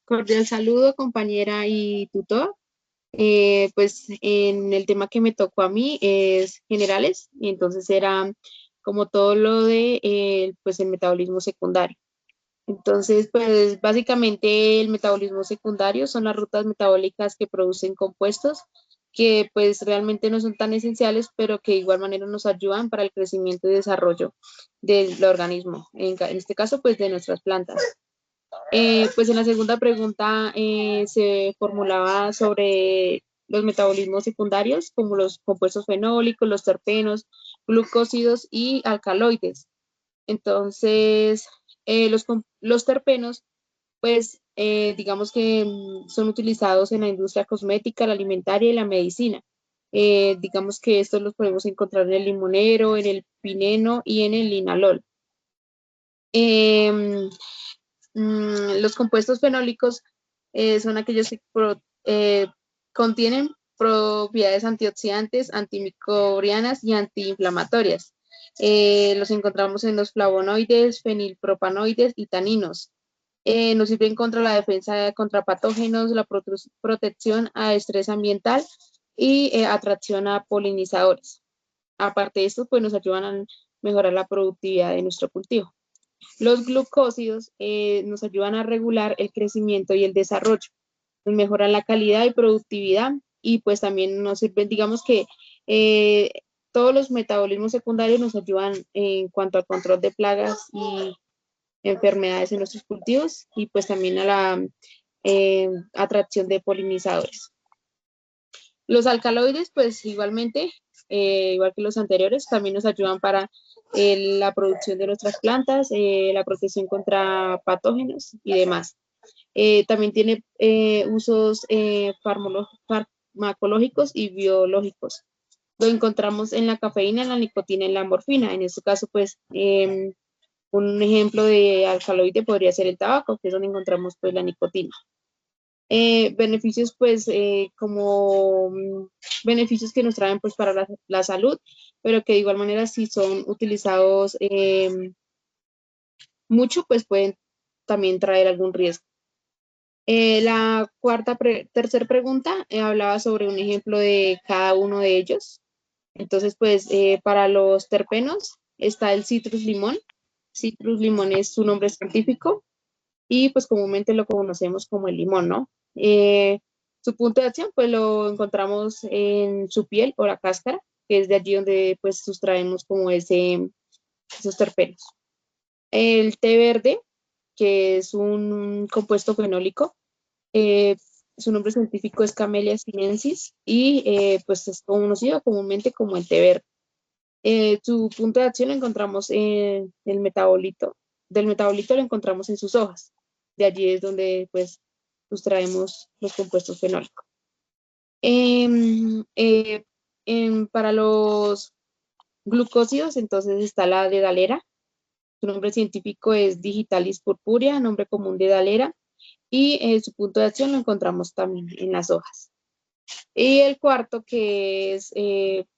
Cordial saludo, compañera y tutor. Pues en el tema que me tocó a mí es generales, y entonces era como todo lo de pues el metabolismo secundario. Entonces, pues básicamente el metabolismo secundario son las rutas metabólicas que producen compuestos que pues realmente no son tan esenciales, pero que de igual manera nos ayudan para el crecimiento y desarrollo del organismo, en este caso pues de nuestras plantas. Pues en la segunda pregunta se formulaba sobre los metabolismos secundarios, como los compuestos fenólicos, los terpenos, glucósidos y alcaloides. Entonces, los terpenos, pues digamos que son utilizados en la industria cosmética, la alimentaria y la medicina. Digamos que estos los podemos encontrar en el limonero, en el pineno y en el linalol. Em, los compuestos fenólicos son aquellos que contienen propiedades antioxidantes, antimicrobianas y antiinflamatorias. Los encontramos en los flavonoides, fenilpropanoides y taninos. Nos sirven contra la defensa contra patógenos, la protección a estrés ambiental y atracción a polinizadores. Aparte de esto, pues nos ayudan a mejorar la productividad de nuestro cultivo. Los glucósidos nos ayudan a regular el crecimiento y el desarrollo, nos mejoran la calidad y productividad y pues también nos sirven, digamos que eh, todos los metabolismos secundarios nos ayudan en cuanto al control de plagas y enfermedades en nuestros cultivos y pues también a la atracción de polinizadores. Los alcaloides, pues igualmente, igual que los anteriores, también nos ayudan para la producción de nuestras plantas, la protección contra patógenos y demás. También tiene usos farmacológicos y biológicos. Lo encontramos en la cafeína, en la nicotina, en la morfina. En este caso, pues, un ejemplo de alcaloide podría ser el tabaco, que es donde encontramos pues la nicotina. Beneficios pues como beneficios que nos traen pues para la salud, pero que de igual manera si son utilizados mucho pues pueden también traer algún riesgo. La tercera pregunta hablaba sobre un ejemplo de cada uno de ellos. Entonces pues para los terpenos está el citrus limón. Citrus limón es su nombre científico y pues comúnmente lo conocemos como el limón, ¿no? Su punto de acción pues lo encontramos en su piel o la cáscara, que es de allí donde pues sustraemos como esos terpenos. El té verde, que es un compuesto fenólico, eh, su nombre científico es Camellia sinensis y pues es conocido comúnmente como el té verde. Su punto de acción lo encontramos en el metabolito. Del metabolito lo encontramos en sus hojas. De allí es donde pues sustraemos los compuestos fenólicos. Para los glucósidos, entonces está la dedalera. Su nombre científico es Digitalis purpurea, nombre común de dedalera. Y su punto de acción lo encontramos también en las hojas. Y el cuarto, que es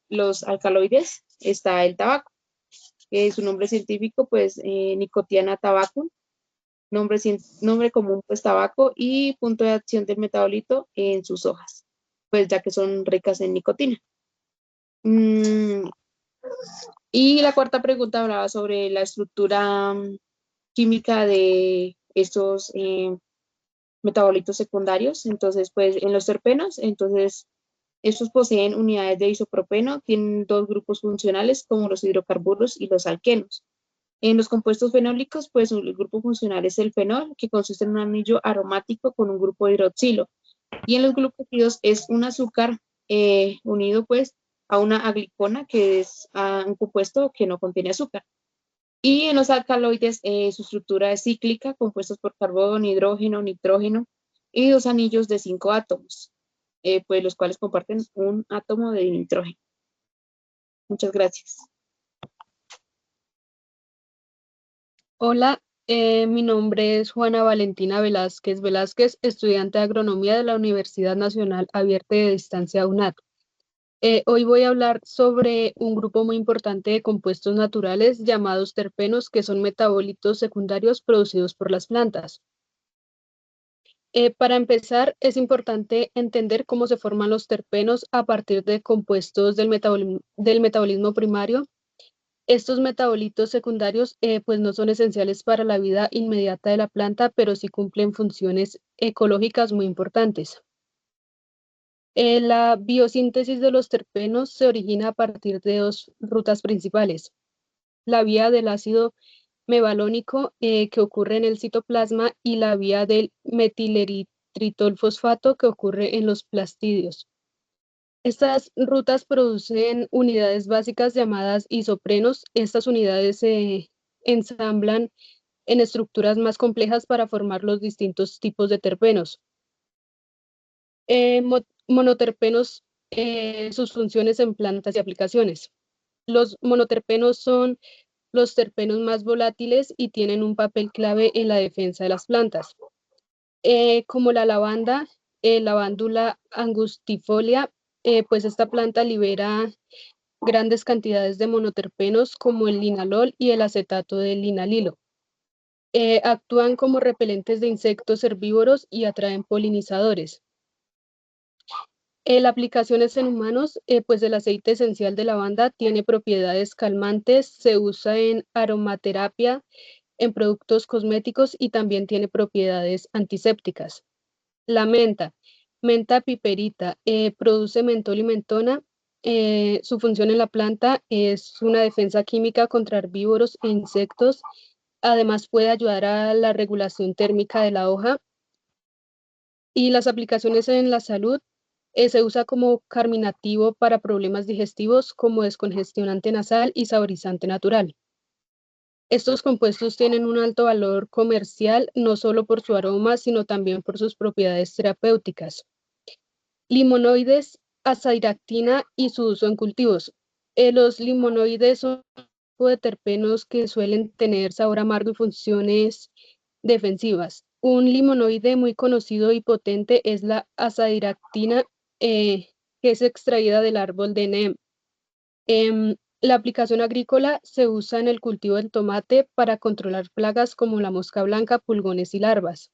los alcaloides, está el tabaco. Su nombre científico, pues, Nicotiana tabacum, nombre común, pues, tabaco, y punto de acción del metabolito en sus hojas, pues, ya que son ricas en nicotina. Y la cuarta pregunta hablaba sobre la estructura química de estos metabolitos secundarios. Entonces, pues, en los terpenos, entonces, estos poseen unidades de isopropeno, tienen dos grupos funcionales como los hidrocarburos y los alquenos. En los compuestos fenólicos, pues el grupo funcional es el fenol, que consiste en un anillo aromático con un grupo hidroxilo. Y en los glucósidos es un azúcar unido pues a una aglicona, que es un compuesto que no contiene azúcar. Y en los alcaloides su estructura es cíclica, compuestos por carbono, hidrógeno, nitrógeno y dos anillos de 5 átomos, pues los cuales comparten un átomo de nitrógeno. Muchas gracias. Hola, mi nombre es Juana Valentina Velázquez Velázquez, estudiante de Agronomía de la Universidad Nacional Abierta de Distancia UNAD. Hoy voy a hablar sobre un grupo muy importante de compuestos naturales llamados terpenos, que son metabolitos secundarios producidos por las plantas. Para empezar, es importante entender cómo se forman los terpenos a partir de compuestos del metabolismo primario. Estos metabolitos secundarios pues no son esenciales para la vida inmediata de la planta, pero sí cumplen funciones ecológicas muy importantes. La biosíntesis de los terpenos se origina a partir de dos rutas principales. La vía del ácido mevalónico que ocurre en el citoplasma y la vía del metileritrol fosfato que ocurre en los plastidios. Estas rutas producen unidades básicas llamadas isoprenos. Estas unidades se ensamblan en estructuras más complejas para formar los distintos tipos de terpenos. Monoterpenos, sus funciones en plantas y aplicaciones. Los monoterpenos son los terpenos más volátiles y tienen un papel clave en la defensa de las plantas. Como la lavanda, Lavandula angustifolia, pues esta planta libera grandes cantidades de monoterpenos como el linalol y el acetato del linalilo. Actúan como repelentes de insectos herbívoros y atraen polinizadores. La aplicaciones en humanos, pues el aceite esencial de lavanda tiene propiedades calmantes, se usa en aromaterapia, en productos cosméticos y también tiene propiedades antisépticas. La menta, menta piperita, produce mentol y mentona. Su función en la planta es una defensa química contra herbívoros e insectos. Además puede ayudar a la regulación térmica de la hoja. Y las aplicaciones en la salud, se usa como carminativo para problemas digestivos como descongestionante nasal y saborizante natural. Estos compuestos tienen un alto valor comercial, no solo por su aroma, sino también por sus propiedades terapéuticas. Limonoides, azadiractina y su uso en cultivos. Los limonoides son un tipo de terpenos que suelen tener sabor amargo y funciones defensivas. Un limonoide muy conocido y potente es la azadiractina, que es extraída del árbol de neem. La aplicación agrícola se usa en el cultivo del tomate para controlar plagas como la mosca blanca, pulgones y larvas.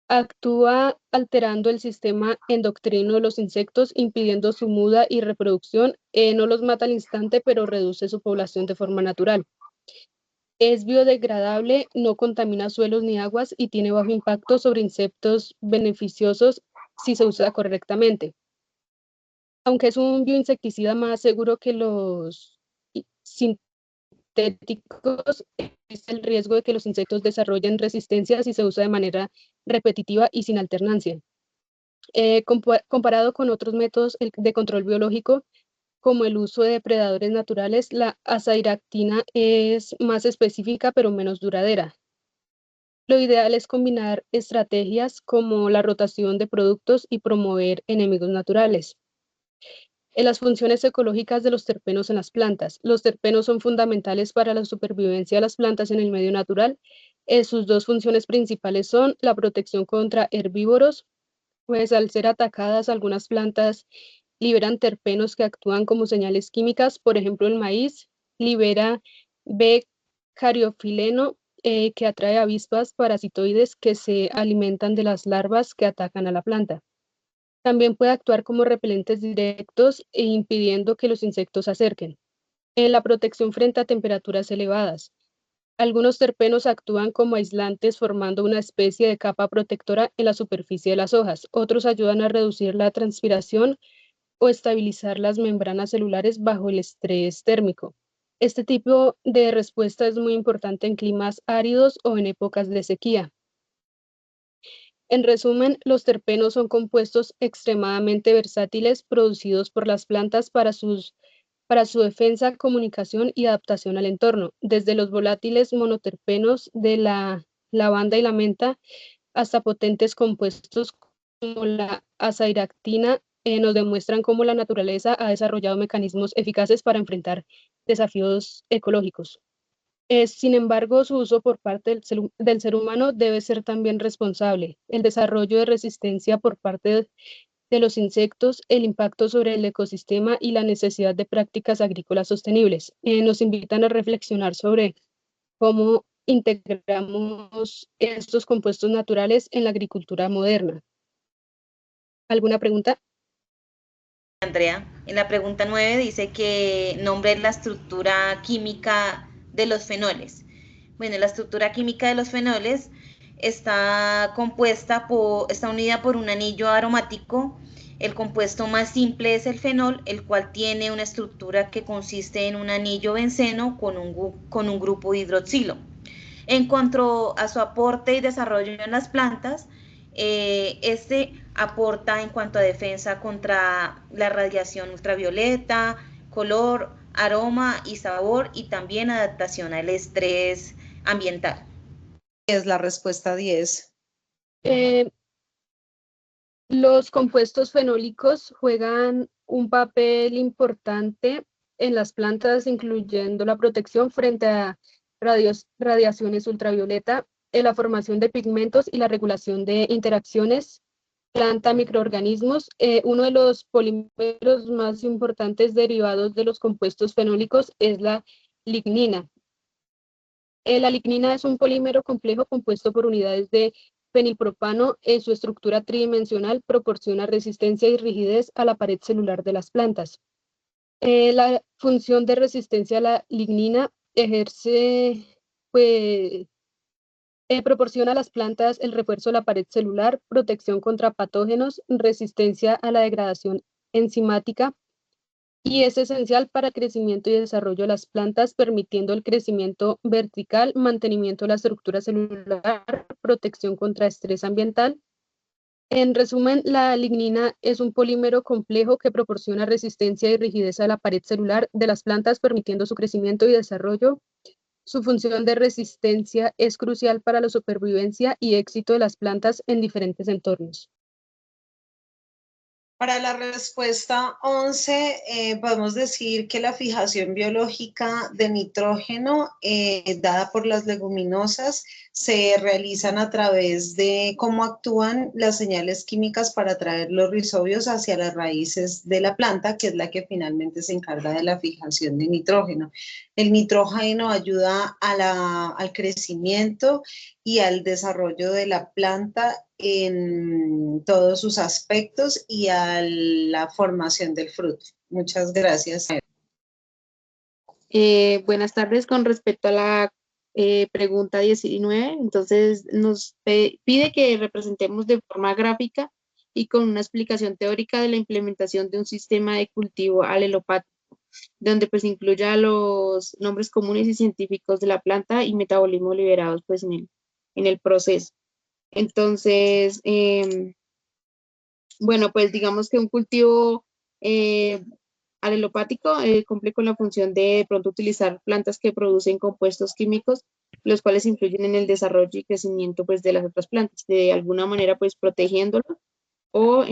Actúa alterando el sistema endocrino de los insectos, impidiendo su muda y reproducción. No los mata al instante, pero reduce su población de forma natural. Es biodegradable, no contamina suelos ni aguas y tiene bajo impacto sobre insectos beneficiosos si se usa correctamente. Aunque es un bioinsecticida más seguro que los sintéticos, existe el riesgo de que los insectos desarrollen resistencia si se usa de manera repetitiva y sin alternancia. Comparado con otros métodos de control biológico, como el uso de depredadores naturales, la azadiractina es más específica pero menos duradera. Lo ideal es combinar estrategias como la rotación de productos y promover enemigos naturales. En las funciones ecológicas de los terpenos en las plantas. Los terpenos son fundamentales para la supervivencia de las plantas en el medio natural. Sus dos funciones principales son la protección contra herbívoros, pues al ser atacadas algunas plantas liberan terpenos que actúan como señales químicas. Por ejemplo, el maíz libera B-cariofileno, que atrae avispas parasitoides que se alimentan de las larvas que atacan a la planta. También puede actuar como repelentes directos e impidiendo que los insectos se acerquen. En la protección frente a temperaturas elevadas. Algunos terpenos actúan como aislantes formando una especie de capa protectora en la superficie de las hojas. Otros ayudan a reducir la transpiración o estabilizar las membranas celulares bajo el estrés térmico. Este tipo de respuesta es muy importante en climas áridos o en épocas de sequía. En resumen, los terpenos son compuestos extremadamente versátiles producidos por las plantas para su defensa, comunicación y adaptación al entorno, desde los volátiles monoterpenos de la lavanda y la menta hasta potentes compuestos como la azadiractina. Nos demuestran cómo la naturaleza ha desarrollado mecanismos eficaces para enfrentar desafíos ecológicos. Sin embargo, su uso por parte del ser humano debe ser también responsable. El desarrollo de resistencia por parte de los insectos, el impacto sobre el ecosistema y la necesidad de prácticas agrícolas sostenibles nos invitan a reflexionar sobre cómo integramos estos compuestos naturales en la agricultura moderna. ¿Alguna pregunta? Andrea, en la pregunta 9 dice que nombre la estructura química de los fenoles. Bueno, la estructura química de los fenoles está unida por un anillo aromático. El compuesto más simple es el fenol, el cual tiene una estructura que consiste en un anillo benceno con un grupo hidroxilo. En cuanto a su aporte y desarrollo en las plantas, este aporta en cuanto a defensa contra la radiación ultravioleta, color, aroma y sabor, y también adaptación al estrés ambiental. Es la respuesta 10. Los compuestos fenólicos juegan un papel importante en las plantas, incluyendo la protección frente a radiaciones ultravioleta, en la formación de pigmentos y la regulación de interacciones planta-microorganismos. Uno de los polímeros más importantes derivados de los compuestos fenólicos es la lignina. La lignina es un polímero complejo compuesto por unidades de fenilpropano. En su estructura tridimensional proporciona resistencia y rigidez a la pared celular de las plantas. La función de resistencia a la lignina proporciona a las plantas el refuerzo de la pared celular, protección contra patógenos, resistencia a la degradación enzimática, y es esencial para el crecimiento y desarrollo de las plantas, permitiendo el crecimiento vertical, mantenimiento de la estructura celular, protección contra estrés ambiental. En resumen, la lignina es un polímero complejo que proporciona resistencia y rigidez a la pared celular de las plantas, permitiendo su crecimiento y desarrollo. Su función de resistencia es crucial para la supervivencia y éxito de las plantas en diferentes entornos. Para la respuesta 11, podemos decir que la fijación biológica de nitrógeno dada por las leguminosas se realizan a través de cómo actúan las señales químicas para atraer los rizobios hacia las raíces de la planta, que es la que finalmente se encarga de la fijación de nitrógeno. El nitrógeno ayuda al crecimiento y al desarrollo de la planta en todos sus aspectos y a la formación del fruto. Muchas gracias. Buenas tardes. Con respecto a la pregunta 19, entonces nos pide que representemos de forma gráfica y con una explicación teórica de la implementación de un sistema de cultivo alelopático, donde pues incluya los nombres comunes y científicos de la planta y metabolismo liberados pues en el proceso. Entonces, bueno, pues digamos que un cultivo alelopático cumple con la función de pronto utilizar plantas que producen compuestos químicos, los cuales influyen en el desarrollo y crecimiento pues de las otras plantas, de alguna manera pues protegiéndolo o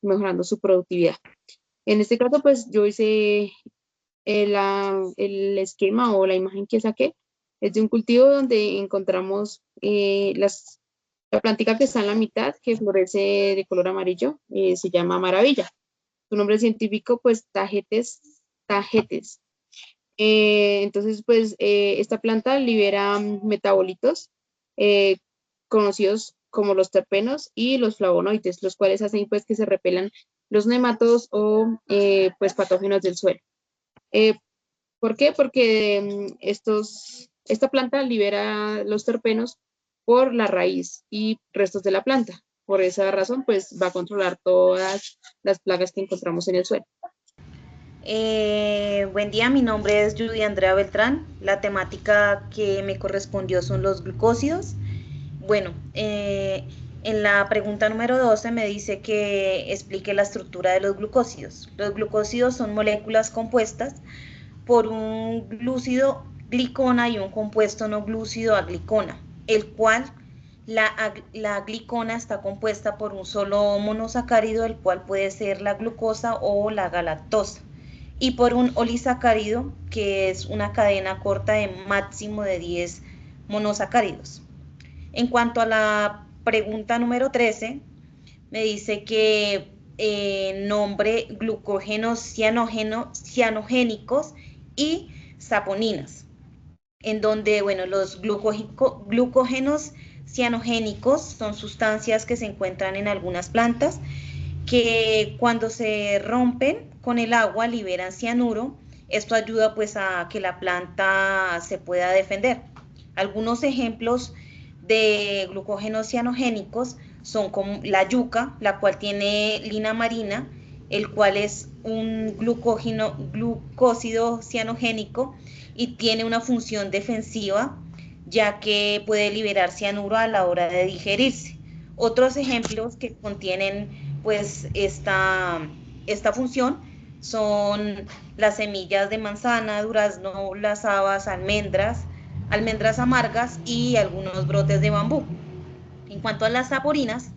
mejorando su productividad. En este caso pues yo hice el esquema o la imagen que saqué, es de un cultivo donde encontramos la plantita que está en la mitad, que florece de color amarillo, se llama maravilla. Su nombre científico, pues, tagetes. Entonces, pues, esta planta libera metabolitos conocidos como los terpenos y los flavonoides, los cuales hacen, pues, que se repelan los nematodos o, pues, patógenos del suelo. ¿Por qué? Porque esta planta libera los terpenos por la raíz y restos de la planta. Por esa razón, pues va a controlar todas las plagas que encontramos en el suelo. Buen día, mi nombre es Judy Andrea Beltrán. La temática que me correspondió son los glucósidos. Bueno, en la pregunta número 12 me dice que explique la estructura de los glucósidos. Los glucósidos son moléculas compuestas por un glúcido glicona y un compuesto no glúcido aglicona, el cual la glicona está compuesta por un solo monosacárido, el cual puede ser la glucosa o la galactosa, y por un olisacárido, que es una cadena corta de máximo de 10 monosacáridos. En cuanto a la pregunta número 13, me dice que nombre glucógenos cianogénicos y saponinas. en donde, bueno, los glucógenos cianogénicos son sustancias que se encuentran en algunas plantas que cuando se rompen con el agua liberan cianuro. Esto ayuda pues a que la planta se pueda defender. Algunos ejemplos de glucógenos cianogénicos son como la yuca, la cual tiene lina marina, el cual es un glucósido cianogénico y tiene una función defensiva, ya que puede liberar cianuro a la hora de digerirse. Otros ejemplos que contienen pues esta función son las semillas de manzana, durazno, las habas, almendras amargas y algunos brotes de bambú. En cuanto a las saporinas,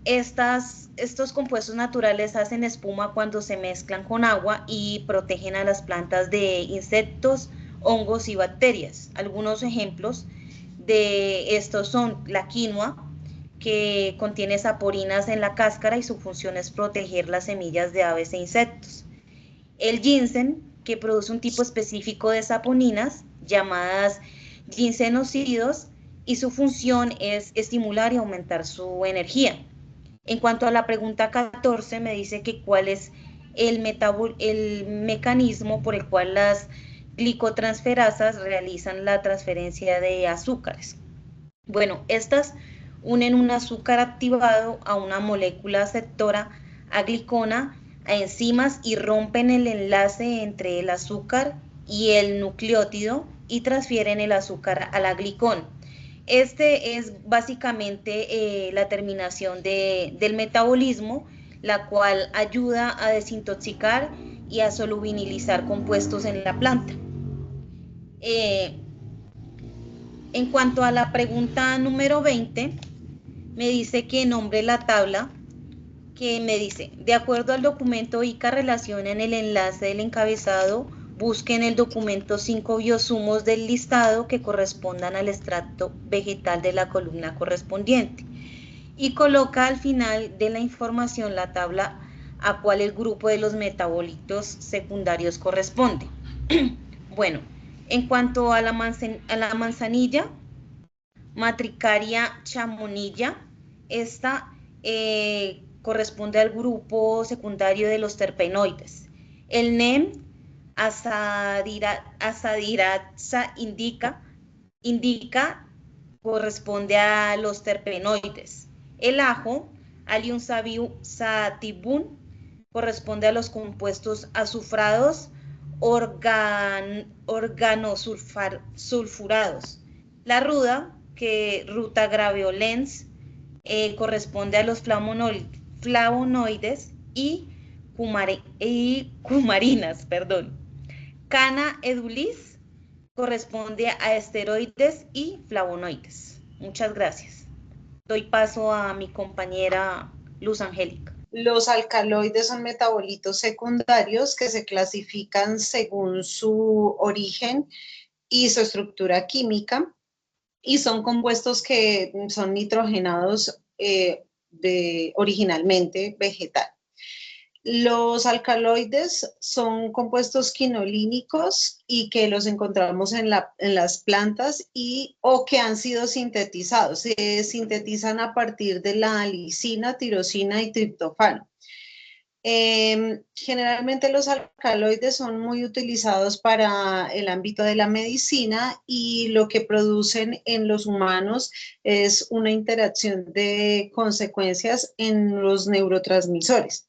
estos compuestos naturales hacen espuma cuando se mezclan con agua y protegen a las plantas de insectos, hongos y bacterias. Algunos ejemplos de estos son la quinoa, que contiene saporinas en la cáscara y su función es proteger las semillas de aves e insectos. El ginseng, que produce un tipo específico de saponinas llamadas ginsenócidos y su función es estimular y aumentar su energía. En cuanto a la pregunta 14, me dice que cuál es el mecanismo por el cual las glicotransferasas realizan la transferencia de azúcares. Bueno, estas unen un azúcar activado a una molécula aceptora a glicona, a enzimas y rompen el enlace entre el azúcar y el nucleótido y transfieren el azúcar a la glicón. Este es básicamente la terminación del metabolismo, la cual ayuda a desintoxicar y a solubilizar compuestos en la planta. En cuanto a la pregunta número 20, me dice que nombre la tabla, que me dice, de acuerdo al documento ICA relaciona en el enlace del encabezado, busquen el documento 5 biosumos del listado que correspondan al extracto vegetal de la columna correspondiente. Y coloca al final de la información la tabla a cuál el grupo de los metabolitos secundarios corresponde. Bueno, en cuanto a la manzanilla, Matricaria chamonilla, esta corresponde al grupo secundario de los terpenoides. El NEM, Azadirachta indica, corresponde a los terpenoides. El ajo, Allium sativum, corresponde a los compuestos azufrados organosulfurados. La ruda, ruta graveolens, corresponde a los flavonoides y cumarinas, Cana edulis corresponde a esteroides y flavonoides. Muchas gracias. Doy paso a mi compañera Luz Angélica. Los alcaloides son metabolitos secundarios que se clasifican según su origen y su estructura química y son compuestos que son nitrogenados originalmente vegetal. Los alcaloides son compuestos quinolínicos y que los encontramos en las plantas o que han sido sintetizados. Se sintetizan a partir de la lisina, tirosina y triptofano. Generalmente los alcaloides son muy utilizados para el ámbito de la medicina y lo que producen en los humanos es una interacción de consecuencias en los neurotransmisores.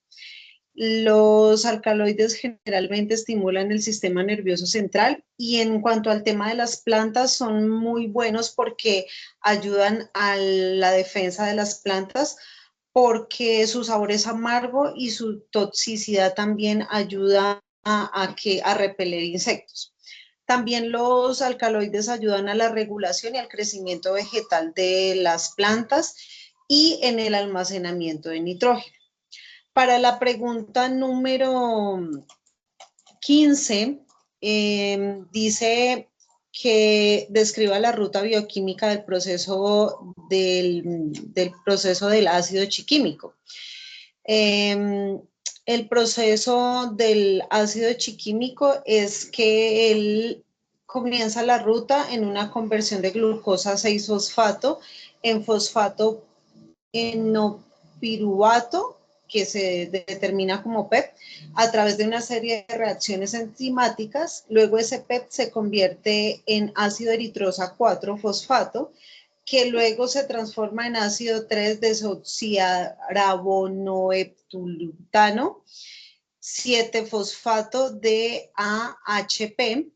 Los alcaloides generalmente estimulan el sistema nervioso central y en cuanto al tema de las plantas son muy buenos porque ayudan a la defensa de las plantas porque su sabor es amargo y su toxicidad también ayuda a repeler insectos. También los alcaloides ayudan a la regulación y al crecimiento vegetal de las plantas y en el almacenamiento de nitrógeno. Para la pregunta número 15, dice que describa la ruta bioquímica del proceso del ácido chiquímico. El proceso del ácido chiquímico es que él comienza la ruta en una conversión de glucosa 6-fosfato en fosfato enopiruvato, que se determina como PEP, a través de una serie de reacciones enzimáticas. Luego ese PEP se convierte en ácido eritrosa 4-fosfato, que luego se transforma en ácido 3-desoxiarabonoheptulutano 7-fosfato de AHP,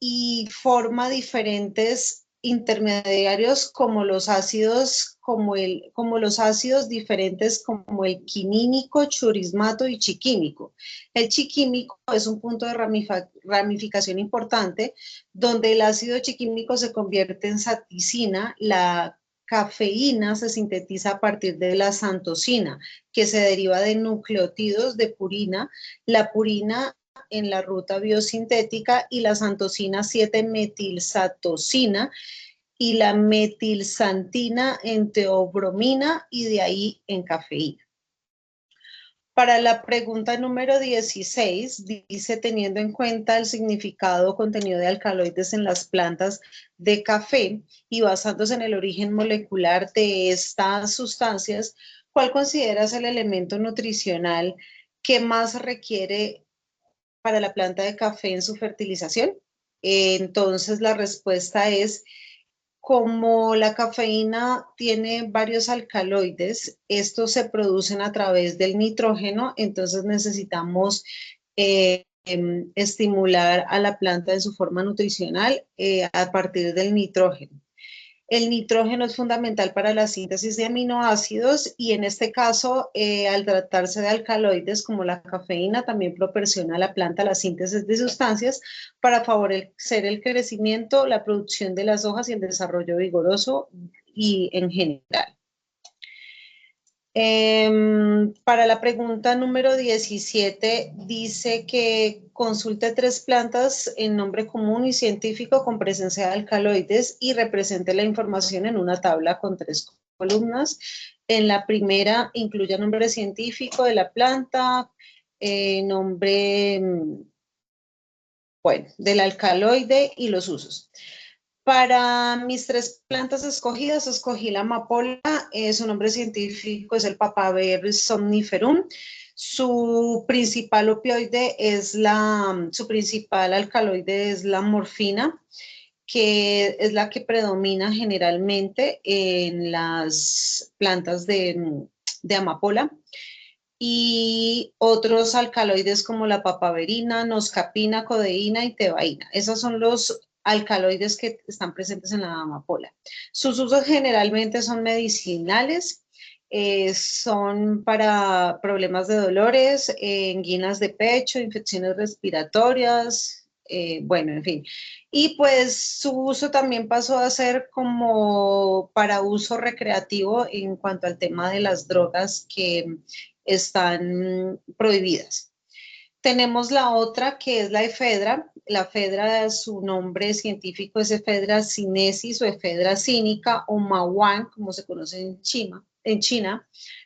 y forma diferentes intermediarios como los ácidos, como los ácidos diferentes como el quinínico, churismato y chiquímico. El chiquímico es un punto de ramificación importante donde el ácido chiquímico se convierte en saticina. La cafeína se sintetiza a partir de la santosina, que se deriva de nucleótidos de purina. La purina en la ruta biosintética y la santosina 7-metilsatosina y la metilsantina en teobromina y de ahí en cafeína. Para la pregunta número 16, dice, teniendo en cuenta el significado contenido de alcaloides en las plantas de café y basándose en el origen molecular de estas sustancias, ¿cuál consideras el elemento nutricional que más requiere para la planta de café en su fertilización? Entonces la respuesta es, como la cafeína tiene varios alcaloides, estos se producen a través del nitrógeno, entonces necesitamos estimular a la planta en su forma nutricional a partir del nitrógeno. El nitrógeno es fundamental para la síntesis de aminoácidos y en este caso, al tratarse de alcaloides como la cafeína, también proporciona a la planta la síntesis de sustancias para favorecer el crecimiento, la producción de las hojas y el desarrollo vigoroso y en general. Para la pregunta número 17, dice que consulte 3 plantas en nombre común y científico con presencia de alcaloides y represente la información en una tabla con 3 columnas. En la primera incluya nombre científico de la planta, nombre, bueno, del alcaloide y los usos. Para mis 3 plantas escogidas, escogí la amapola, su nombre científico es el Papaver somniferum. Su principal opioide su principal alcaloide es la morfina, que es la que predomina generalmente en las plantas de amapola. Y otros alcaloides como la papaverina, noscapina, codeína y tebaína. Esos son los alcaloides que están presentes en la amapola. Sus usos generalmente son medicinales, son para problemas de dolores, anginas de pecho, infecciones respiratorias, bueno, en fin. Y pues su uso también pasó a ser como para uso recreativo en cuanto al tema de las drogas que están prohibidas. Tenemos la otra que es la efedra. La efedra, su nombre científico es Ephedra sinensis o Ephedra cínica o mahuán, como se conoce en China.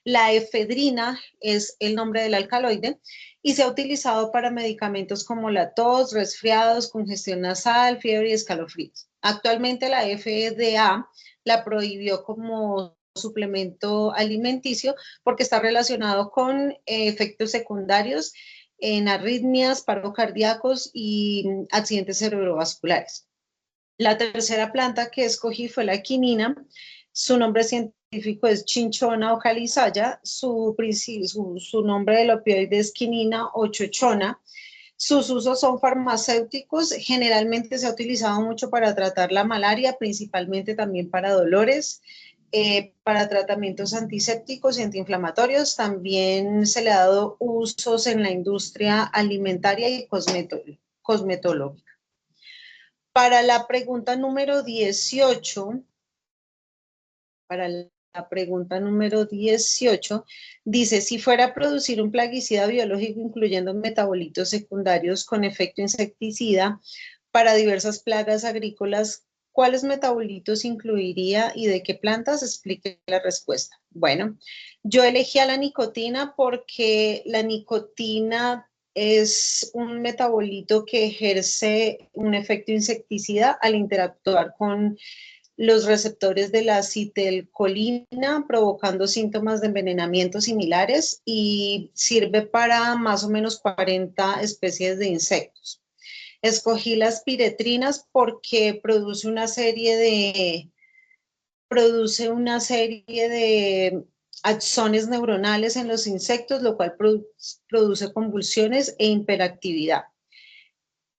La efedrina es el nombre del alcaloide y se ha utilizado para medicamentos como la tos, resfriados, congestión nasal, fiebre y escalofríos. Actualmente la FDA la prohibió como suplemento alimenticio porque está relacionado con efectos secundarios en arritmias, paro cardíacos y accidentes cerebrovasculares. La tercera planta que escogí fue la quinina. Su nombre científico es Chinchona o calizaya. Su nombre del opioide es quinina o chochona. Sus usos son farmacéuticos. Generalmente se ha utilizado mucho para tratar la malaria, principalmente también para dolores. Para tratamientos antisépticos y antiinflamatorios. También se le ha dado usos en la industria alimentaria y cosmetológica. Para la pregunta número 18, dice, si fuera a producir un plaguicida biológico incluyendo metabolitos secundarios con efecto insecticida para diversas plagas agrícolas, ¿cuáles metabolitos incluiría y de qué plantas? Explique la respuesta. Bueno, yo elegí a la nicotina porque la nicotina es un metabolito que ejerce un efecto insecticida al interactuar con los receptores de la acetilcolina, provocando síntomas de envenenamiento similares y sirve para más o menos 40 especies de insectos. Escogí las piretrinas porque produce una serie de axones neuronales en los insectos, lo cual produce convulsiones e hiperactividad.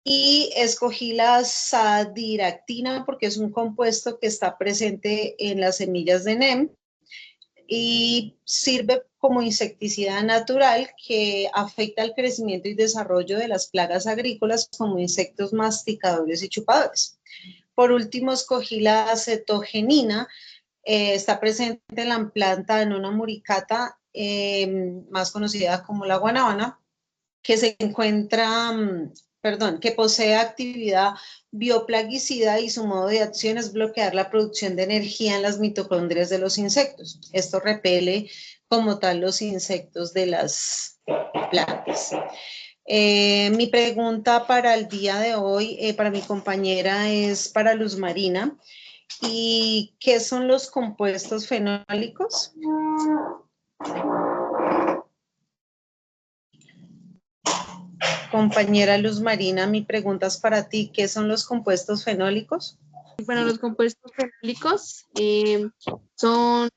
Y escogí la sadiractina porque es un compuesto que está presente en las semillas de NEM y sirve como insecticida natural que afecta el crecimiento y desarrollo de las plagas agrícolas como insectos masticadores y chupadores. Por último, escogí la acetogenina, está presente en la planta Annona muricata, más conocida como la guanábana, que se encuentra, que posee actividad bioplaguicida y su modo de acción es bloquear la producción de energía en las mitocondrias de los insectos. Esto repele como tal los insectos de las plantas. Mi pregunta para el día de hoy, para mi compañera, es para Luz Marina. ¿Y qué son los compuestos fenólicos? Compañera Luz Marina, mi pregunta es para ti. ¿Qué son los compuestos fenólicos? Bueno, los compuestos fenólicos son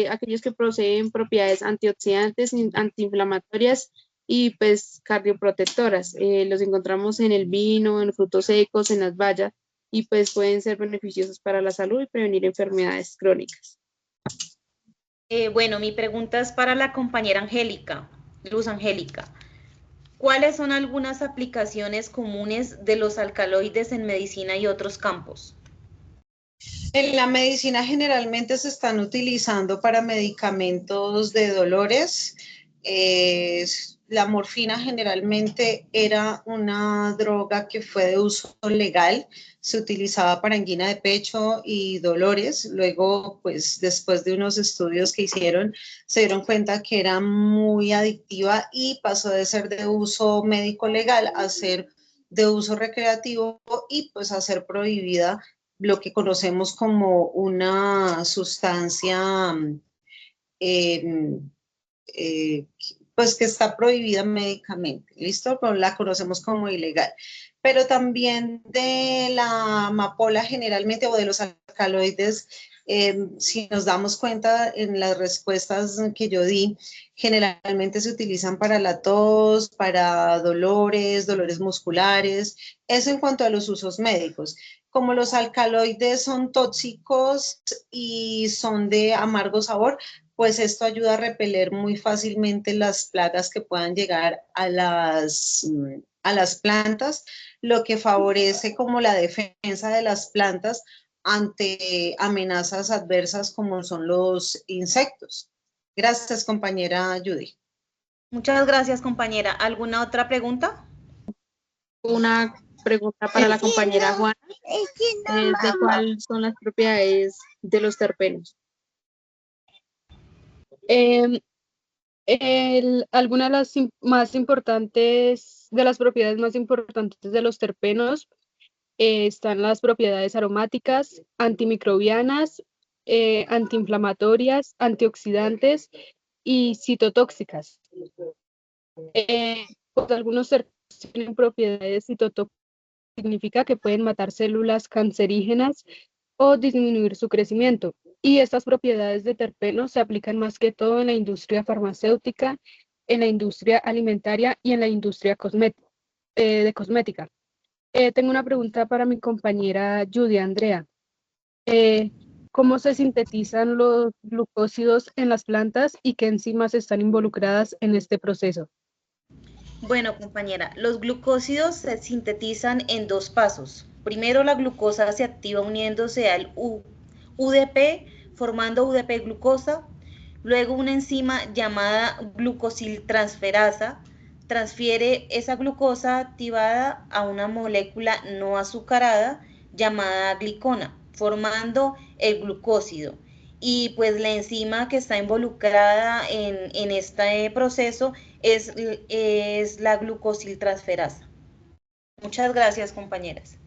aquellos que poseen propiedades antioxidantes, antiinflamatorias y pues cardioprotectoras. Los encontramos en el vino, en frutos secos, en las bayas y pues pueden ser beneficiosos para la salud y prevenir enfermedades crónicas. Bueno, mi pregunta es para la compañera Angélica, Luz Angélica. ¿Cuáles son algunas aplicaciones comunes de los alcaloides en medicina y otros campos? En la medicina generalmente se están utilizando para medicamentos de dolores. La morfina generalmente era una droga que fue de uso legal, se utilizaba para angina de pecho y dolores. Luego, pues después de unos estudios que hicieron, se dieron cuenta que era muy adictiva y pasó de ser de uso médico legal a ser de uso recreativo y pues a ser prohibida, lo que conocemos como una sustancia pues que está prohibida médicamente, ¿listo? Pero la conocemos como ilegal. Pero también de la amapola generalmente o de los alcaloides, si nos damos cuenta en las respuestas que yo di, generalmente se utilizan para la tos, para dolores musculares, eso en cuanto a los usos médicos. Como los alcaloides son tóxicos y son de amargo sabor, pues esto ayuda a repeler muy fácilmente las plagas que puedan llegar a las plantas, lo que favorece como la defensa de las plantas ante amenazas adversas como son los insectos. Gracias, compañera Judy. Muchas gracias, compañera. ¿Alguna otra pregunta? Una pregunta para la compañera Juana, ¿de cuáles son las propiedades de los terpenos? Algunas de las más importantes, de las propiedades más importantes de los terpenos están las propiedades aromáticas, antimicrobianas, antiinflamatorias, antioxidantes y citotóxicas. Pues algunos terpenos tienen propiedades citotóxicas, significa que pueden matar células cancerígenas o disminuir su crecimiento. Y estas propiedades de terpenos se aplican más que todo en la industria farmacéutica, en la industria alimentaria y en la industria de cosmética. Tengo una pregunta para mi compañera Judy Andrea. ¿Cómo se sintetizan los glucósidos en las plantas y qué enzimas están involucradas en este proceso? Bueno, compañera, los glucósidos se sintetizan en dos pasos. Primero, la glucosa se activa uniéndose al UDP, formando UDP-glucosa. Luego, una enzima llamada glucosiltransferasa transfiere esa glucosa activada a una molécula no azucarada llamada glicona, formando el glucósido. y pues la enzima que está involucrada en este proceso es la glucosiltransferasa. Muchas gracias, compañeras.